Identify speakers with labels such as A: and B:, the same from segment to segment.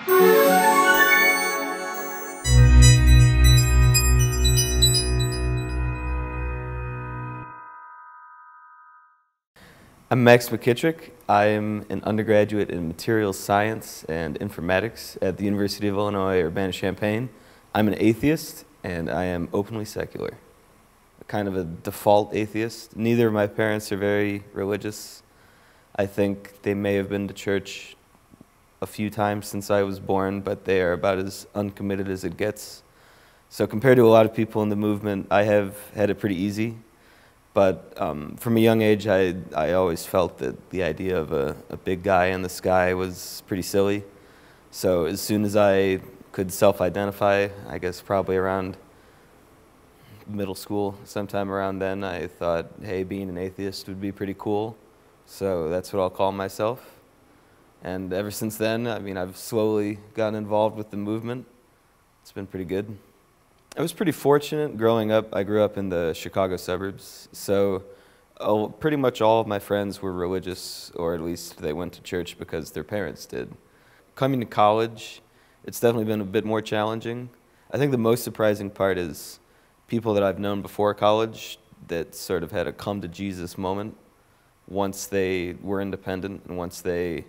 A: I'm Max McKittrick. I am an undergraduate in materials science and informatics at the University of Illinois, Urbana-Champaign. I'm an atheist, and I am openly secular. Kind of a default atheist. Neither of my parents are very religious. I think they may have been to church a few times since I was born, but they are about as uncommitted as it gets. So compared to a lot of people in the movement, I have had it pretty easy. But from a young age, I always felt that the idea of a big guy in the sky was pretty silly. So as soon as I could self-identify, I guess probably around middle school, sometime around then, I thought, hey, being an atheist would be pretty cool. So that's what I'll call myself. And ever since then, I mean, I've slowly gotten involved with the movement. It's been pretty good. I was pretty fortunate growing up. I grew up in the Chicago suburbs, so pretty much all of my friends were religious, or at least they went to church because their parents did. Coming to college, it's definitely been a bit more challenging. I think the most surprising part is people that I've known before college that sort of had a come to Jesus moment once they were independent and once they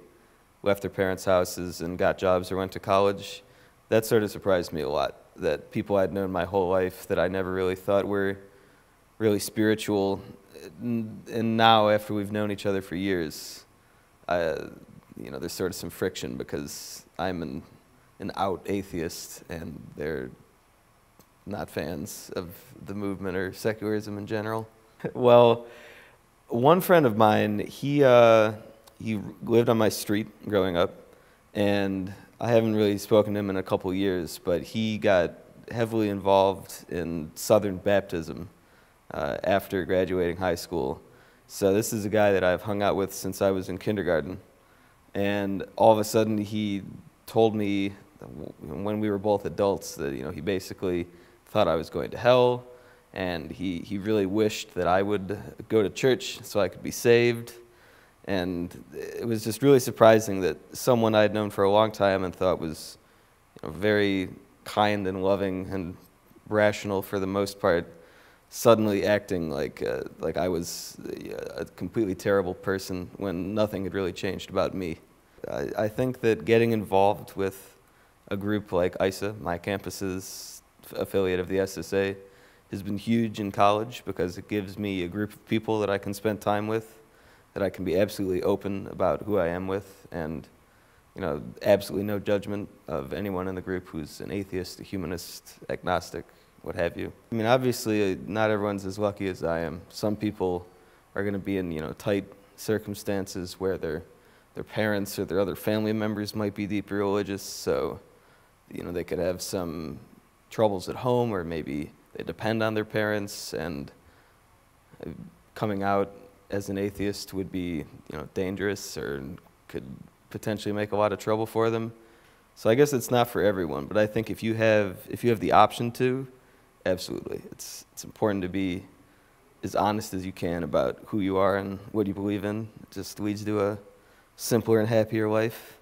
A: left their parents' houses and got jobs or went to college. That sort of surprised me a lot, that people I'd known my whole life that I never really thought were really spiritual, and now after we've known each other for years, there's sort of some friction because I'm an out atheist and they're not fans of the movement or secularism in general. Well, one friend of mine, he lived on my street growing up, and I haven't really spoken to him in a couple years, but he got heavily involved in Southern Baptism after graduating high school. So this is a guy that I've hung out with since I was in kindergarten. And all of a sudden he told me when we were both adults that he basically thought I was going to hell, and he really wished that I would go to church so I could be saved. And it was just really surprising that someone I'd known for a long time and thought was very kind and loving and rational for the most part, suddenly acting like I was a completely terrible person when nothing had really changed about me. I think that getting involved with a group like ISA, my campus's affiliate of the SSA, has been huge in college because it gives me a group of people that I can spend time with, that I can be absolutely open about who I am with, and absolutely no judgment of anyone in the group who's an atheist, a humanist, agnostic, what have you. I mean, obviously, not everyone's as lucky as I am. Some people are going to be in tight circumstances where their parents or their other family members might be deeply religious, so they could have some troubles at home, or maybe they depend on their parents, and coming out as an atheist would be dangerous or could potentially make a lot of trouble for them. So I guess it's not for everyone, but I think if you have the option to, absolutely. It's important to be as honest as you can about who you are and what you believe in. It just leads to a simpler and happier life.